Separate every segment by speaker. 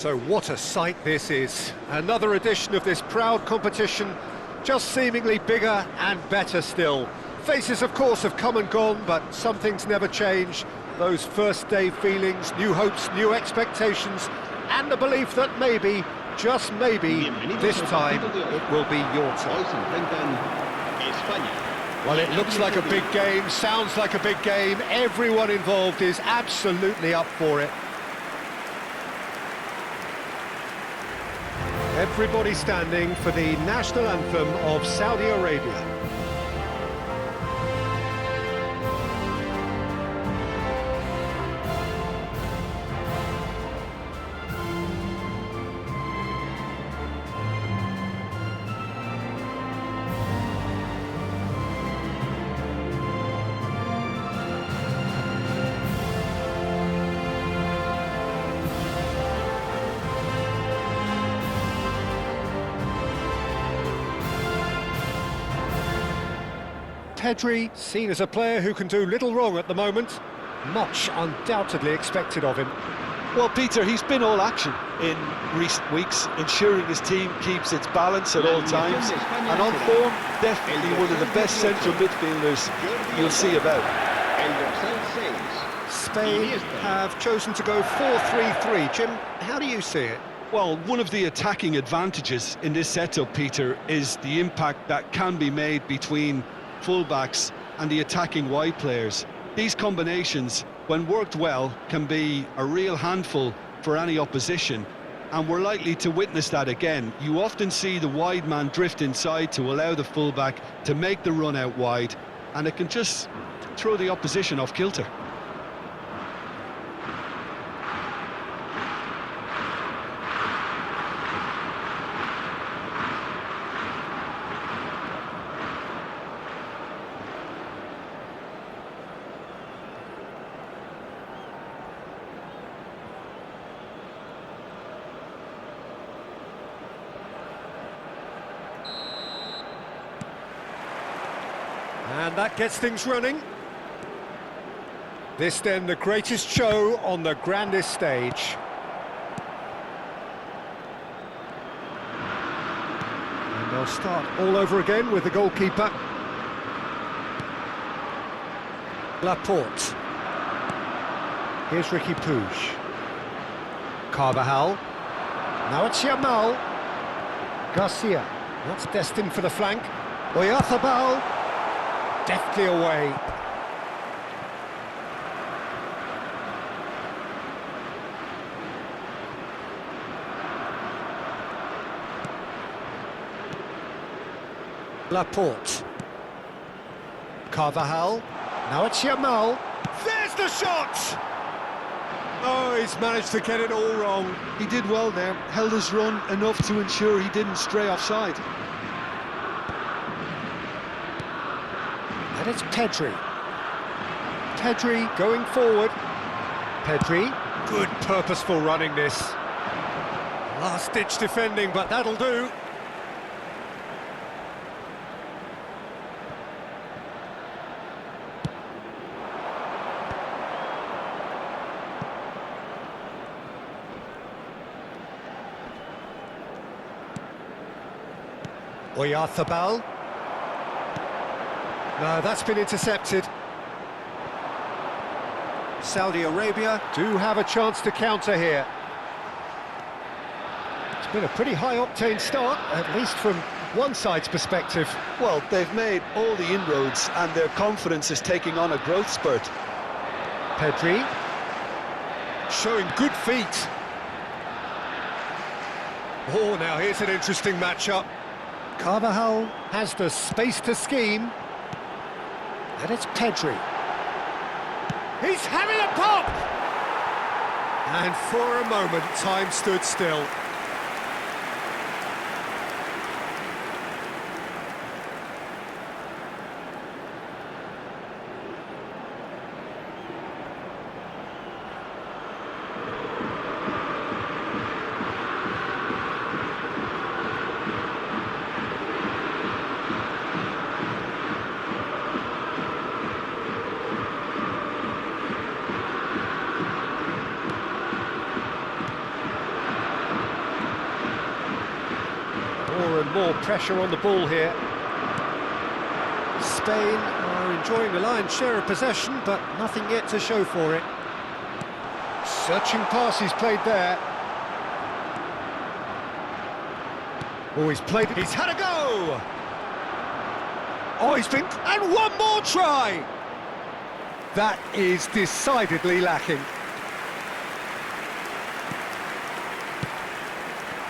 Speaker 1: So what a sight this is. Another edition of this proud competition, just seemingly bigger and better still. Faces, of course, have come and gone, but some things never change. Those first day feelings, new hopes, new expectations, and the belief that maybe, just maybe, this time it will be your turn. Well, it looks like a big game, sounds like a big game. Everyone involved is absolutely up for it. Everybody standing for the national anthem of Saudi Arabia. Pedri, seen as a player who can do little wrong at the moment. Much undoubtedly expected of him.
Speaker 2: Well, Peter, he's been all action in recent weeks, ensuring his team keeps its balance at all times. And on form, definitely one of the best central midfielders you'll see about.
Speaker 1: Spain have chosen to go 4-3-3. Jim, how do you see it?
Speaker 2: Well, one of the attacking advantages in this setup, Peter, is the impact that can be made between fullbacks and the attacking wide players. These combinations, when worked well, can be a real handful for any opposition, and we're likely to witness that again. You often see the wide man drift inside to allow the fullback to make the run out wide, and it can just throw the opposition off kilter.
Speaker 1: And that gets things running. This then the greatest show on the grandest stage. And they'll start all over again with the goalkeeper. Laporte. Here's Ricky Puig. Carvajal. Now it's Yamal. Garcia. That's destined for the flank. Oyarzabal. Deftly away. Laporte. Carvajal. Now it's Yamal. There's the shot! Oh, he's managed to get it all wrong.
Speaker 2: He did well there, held his run enough to ensure he didn't stray offside.
Speaker 1: And it's Pedri. Pedri going forward. Pedri, good purposeful running this. Last-ditch defending, but that'll do. Oyarzabal. No, that's been intercepted. Saudi Arabia do have a chance to counter here. It's been a pretty high-octane start, at least from one side's perspective.
Speaker 2: Well, they've made all the inroads and their confidence is taking on a growth spurt.
Speaker 1: Pedri showing good feet. Oh, now here's an interesting matchup. Carvajal has the space to scheme. And it's Pedri. He's having a pop! And for a moment, time stood still. more pressure on the ball here. Spain are enjoying the lion's share of possession, but nothing yet to show for it. Searching pass he's played there. Oh, he's played it. He's had a go! Oh, he's been... And one more try! That is decidedly lacking.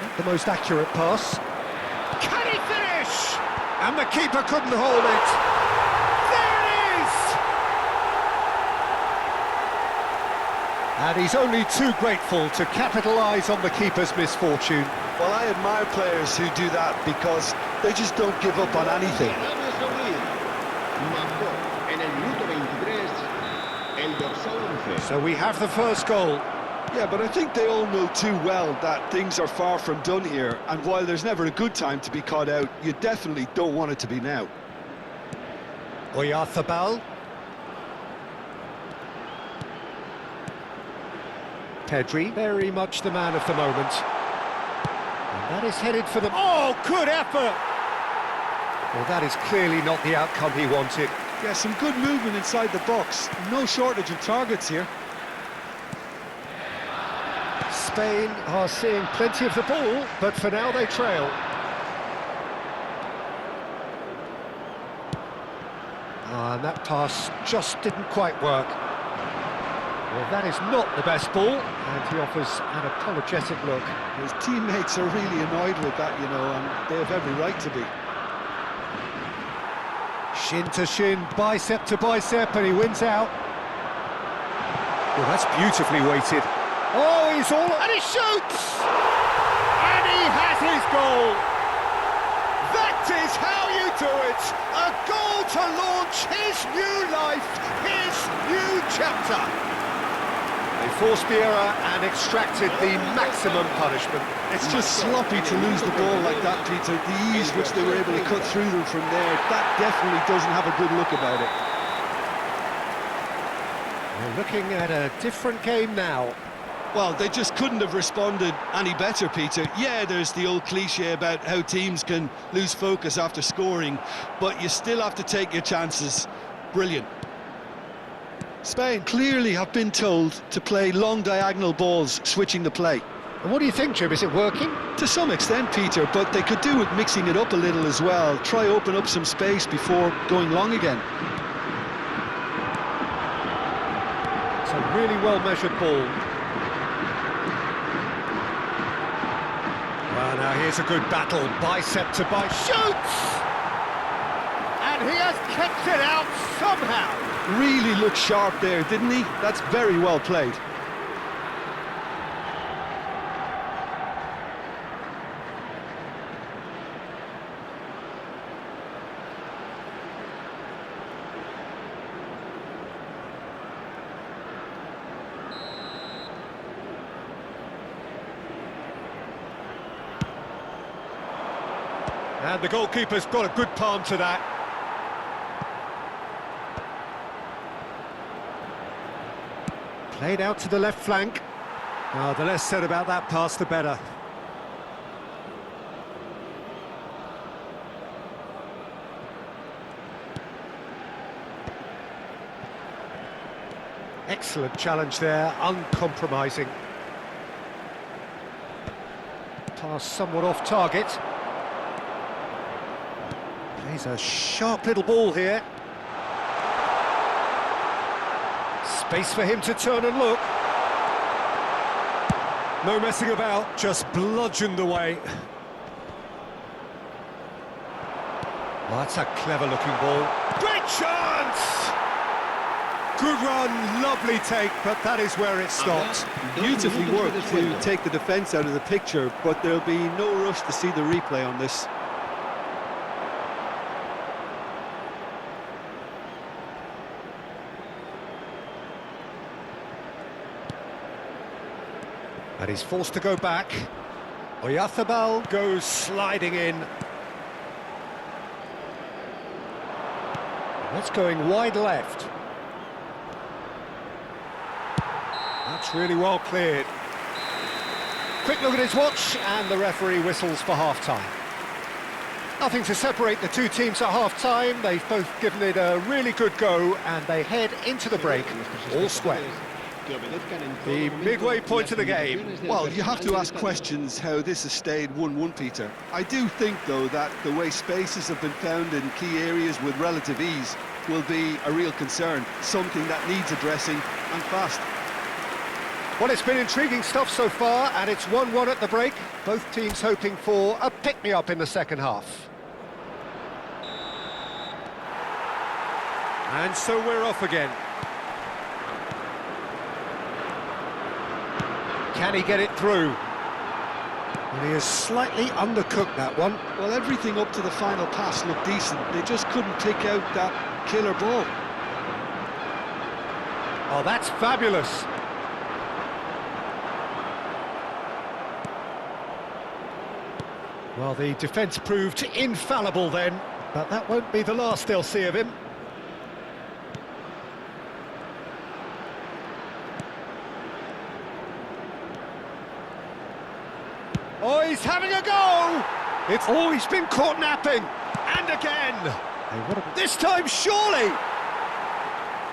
Speaker 1: Not the most accurate pass. Can he finish? And the keeper couldn't hold it. There it is! And he's only too grateful to capitalise on the keeper's misfortune.
Speaker 2: Well, I admire players who do that because they just don't give up on anything.
Speaker 1: So we have the first goal.
Speaker 2: Yeah, but I think they all know too well that things are far from done here, and while there's never a good time to be caught out, you definitely don't want it to be now.
Speaker 1: Efootball. Pedri, very much the man of the moment. And that is headed for the... Oh, good effort! Well, that is clearly not the outcome he wanted.
Speaker 2: Yeah, some good movement inside the box. No shortage of targets here.
Speaker 1: Spain are seeing plenty of the ball, but for now they trail. And that pass just didn't quite work. Well, that is not the best ball, and he offers an apologetic look.
Speaker 2: His teammates are really annoyed with that, you know, and they have every right to be.
Speaker 1: Shin to shin, bicep to bicep, and he wins out. Well, that's beautifully weighted. Oh, he's all... And he shoots! And he has his goal! That is how you do it! A goal to launch his new life, his new chapter! They forced the error and extracted the maximum punishment.
Speaker 2: It's just sloppy to lose the ball like that, Peter. The ease which they were able to cut through them from there, that definitely doesn't have a good look about it.
Speaker 1: We're looking at a different game now.
Speaker 2: Well, they just couldn't have responded any better, Peter. Yeah, there's the old cliche about how teams can lose focus after scoring, but you still have to take your chances. Brilliant. Spain clearly have been told to play long diagonal balls, switching the play.
Speaker 1: And what do you think, Jim? Is it working?
Speaker 2: To some extent, Peter, but they could do with mixing it up a little as well. Try open up some space before going long again.
Speaker 1: It's a really well-measured ball. Well, now here's a good battle, bicep to bicep, shoots! And he has kept it out somehow.
Speaker 2: Really looked sharp there, didn't he? That's very well played.
Speaker 1: And the goalkeeper's got a good palm to that. Played out to the left flank. Oh, the less said about that pass, the better. Excellent challenge there, uncompromising. Pass somewhat off target. Plays a sharp little ball here. Space for him to turn and look. No messing about, just bludgeoned away. Well, that's a clever-looking ball. Great chance! Good run, lovely take, but that is where it stopped.
Speaker 2: Beautifully worked to take the defence out of the picture, but there'll be no rush to see the replay on this.
Speaker 1: And he's forced to go back. Efootball goes sliding in. That's going wide left. That's really well cleared. Quick look at his watch, and the referee whistles for half-time. Nothing to separate the two teams at half-time. They've both given it a really good go, and they head into the break all square. The midway point of the game.
Speaker 2: Well, you have to ask questions how this has stayed 1-1, Peter. I do think, though, that the way spaces have been found in key areas with relative ease will be a real concern, something that needs addressing, and fast.
Speaker 1: Well, it's been intriguing stuff so far, and it's 1-1 at the break. Both teams hoping for a pick-me-up in the second half. And so we're off again. Can he get it through? And he has slightly undercooked that one.
Speaker 2: Well, everything up to the final pass looked decent. They just couldn't pick out that killer ball.
Speaker 1: Oh, that's fabulous. Well, the defence proved infallible then, but that won't be the last they'll see of him. Oh, he's having a go! He's been caught napping! And again! This time, surely!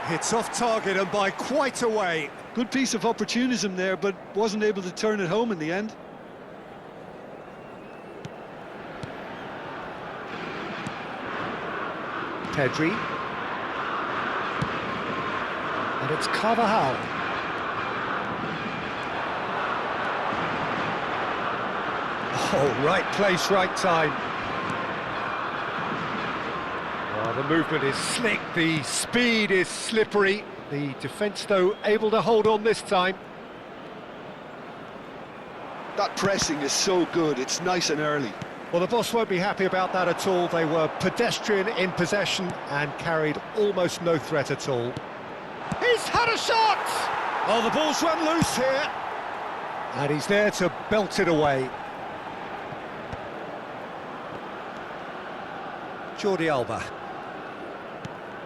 Speaker 1: It's off target and by quite a way.
Speaker 2: Good piece of opportunism there, but wasn't able to turn it home in the end.
Speaker 1: Pedri. And it's Carvajal. Oh, right place, right time. Oh, the movement is slick, the speed is slippery. The defence, though, able to hold on this time.
Speaker 2: That pressing is so good, it's nice and early.
Speaker 1: Well, the boss won't be happy about that at all. They were pedestrian in possession and carried almost no threat at all. He's had a shot! Oh, the ball's run loose here. And he's there to belt it away. Jordi Alba.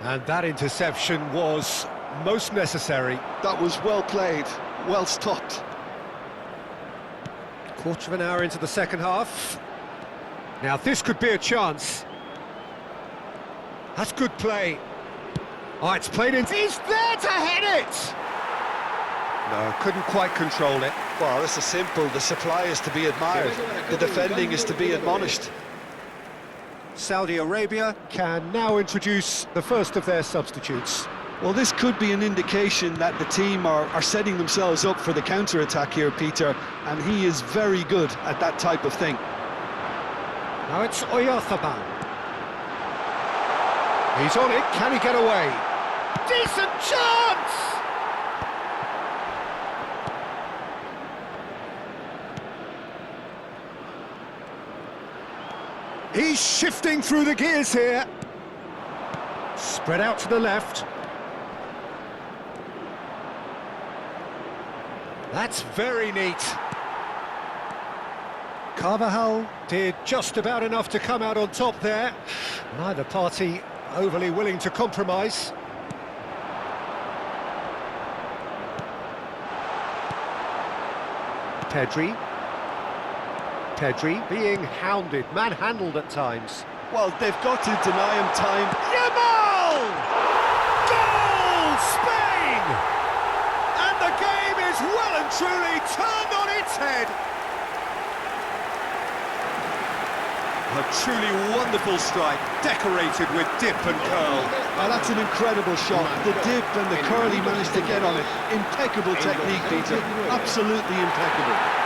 Speaker 1: And that interception was most necessary.
Speaker 2: That was well played, well stopped.
Speaker 1: Quarter of an hour into the second half. Now this could be a chance. That's good play. Oh, it's played in. He's there to head it! No, couldn't quite control it.
Speaker 2: Well, this is simple. The supply is to be admired. The defending is to be admonished.
Speaker 1: Saudi Arabia can now introduce the first of their substitutes.
Speaker 2: Well, this could be an indication that the team are setting themselves up for the counter-attack here, Peter, and he is very good at that type of thing.
Speaker 1: Now it's Oyarzabal. He's on it, can he get away? Decent chance! He's shifting through the gears here. Spread out to the left. That's very neat. Carvajal did just about enough to come out on top there. Neither party overly willing to compromise. Pedri being hounded, manhandled at times.
Speaker 2: Well, they've got to deny him time.
Speaker 1: Yamal! Goal! Spain! And the game is well and truly turned on its head. A truly wonderful strike, decorated with dip and curl.
Speaker 2: Now that's an incredible shot. The dip and the curl he managed to get on it. Impeccable technique, Peter. Absolutely impeccable.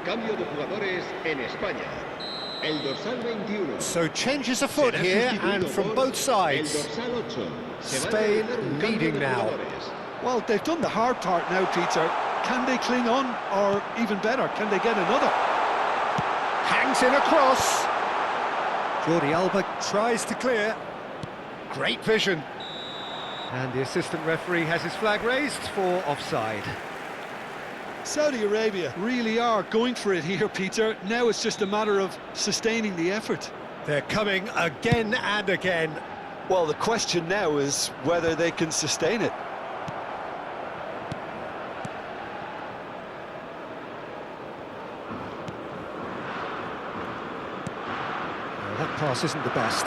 Speaker 3: Cambio de jugadores en España. El dorsal 21.
Speaker 1: So changes afoot here, and from both sides. Spain leading now.
Speaker 2: Well, they've done the hard part now, Peter. Can they cling on, or even better, can they get another?
Speaker 1: Hangs in across. Jordi Alba tries to clear. Great vision. And the assistant referee has his flag raised for offside.
Speaker 2: Saudi Arabia really are going for it here, Peter. Now it's just a matter of sustaining the effort.
Speaker 1: They're coming again and again.
Speaker 2: Well, the question now is whether they can sustain it.
Speaker 1: That pass isn't the best.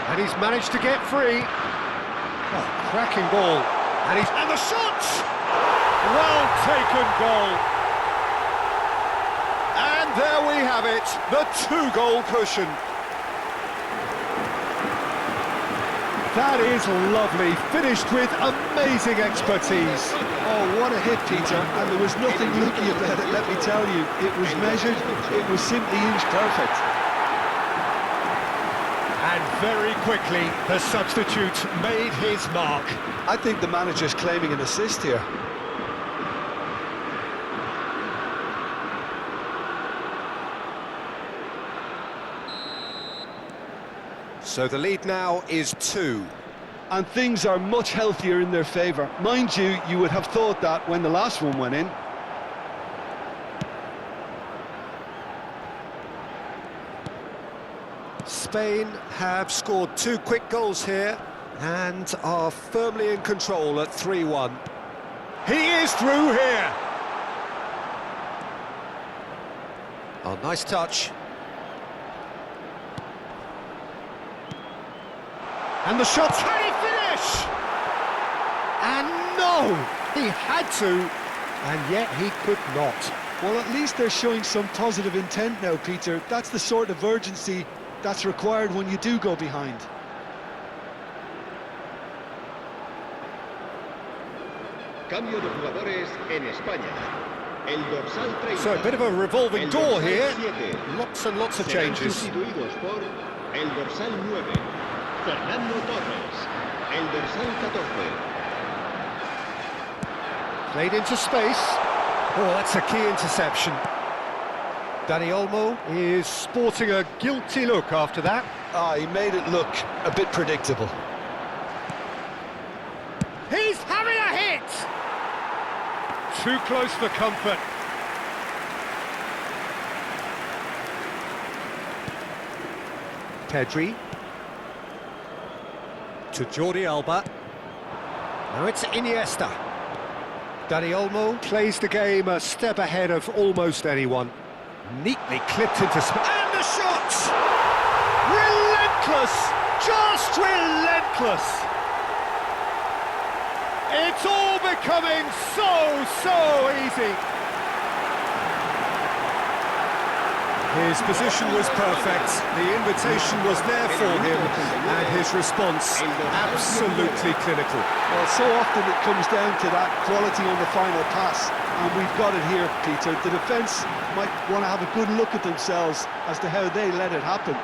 Speaker 1: And he's managed to get free. Oh, cracking ball. And the shot! Well taken goal. And there we have it, the 2-goal cushion. That is lovely, finished with amazing expertise.
Speaker 2: Oh, what a hit, Peter, and there was nothing lucky about it, let me tell you. It was measured, it was simply inch perfect.
Speaker 1: And very quickly, the substitute made his mark.
Speaker 2: I think the manager's claiming an assist here.
Speaker 1: So the lead now is 2.
Speaker 2: And things are much healthier in their favour. Mind you, you would have thought that when the last one went in.
Speaker 1: Spain have scored 2 quick goals here and are firmly in control at 3-1. He is through here. Oh, nice touch. And the shots, can he finish? And no, he had to, and yet he could not.
Speaker 2: Well, at least they're showing some positive intent now, Peter. That's the sort of urgency that's required when you do go behind.
Speaker 3: Cambio de jugadores en España. El dorsal 30.
Speaker 1: So a bit of a revolving door here.
Speaker 3: 7.
Speaker 1: Lots and lots of
Speaker 3: Serán
Speaker 1: changes.
Speaker 3: sustituidos por el dorsal 9, Fernando Torres. El dorsal 14.
Speaker 1: Played into space. Oh, that's a key interception. Dani Olmo is sporting a guilty look after that.
Speaker 2: He made it look a bit predictable.
Speaker 1: He's having a hit! Too close for comfort. Pedri. To Jordi Alba. Now it's Iniesta. Dani Olmo plays the game a step ahead of almost anyone. Neatly clipped into space. And the shot! Relentless! Just relentless! It's all becoming so easy. His position was perfect, the invitation was there for him, and his response absolutely clinical.
Speaker 2: Well, so often it comes down to that quality on the final pass, and we've got it here, Peter. The defence might want to have a good look at themselves as to how they let it happen.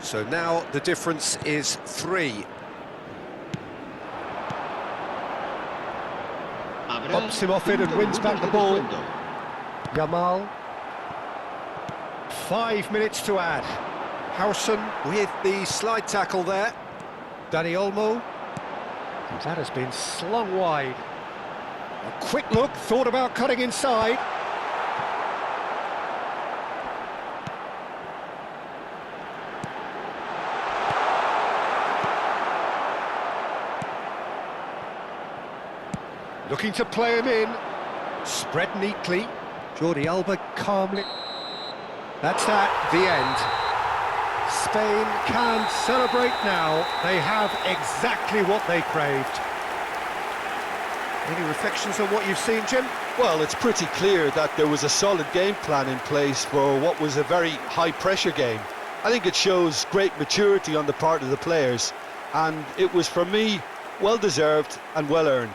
Speaker 1: So now the difference is 3. Bumps him off it and wins back the ball. Yamal. 5 minutes to add. Howson with the slide tackle there. Dani Olmo. That has been slung wide. A quick look, thought about cutting inside. Looking to play him in. Spread neatly. Jordi Alba calmly. That's that, the end. Spain can celebrate now. They have exactly what they craved. Any reflections on what you've seen, Jim?
Speaker 2: Well, it's pretty clear that there was a solid game plan in place for what was a very high-pressure game. I think it shows great maturity on the part of the players, and it was, for me, well-deserved and well-earned.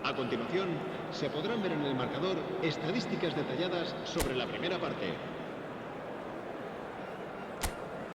Speaker 3: A continuación, se podrán ver en el marcador estadísticas detalladas sobre la primera parte.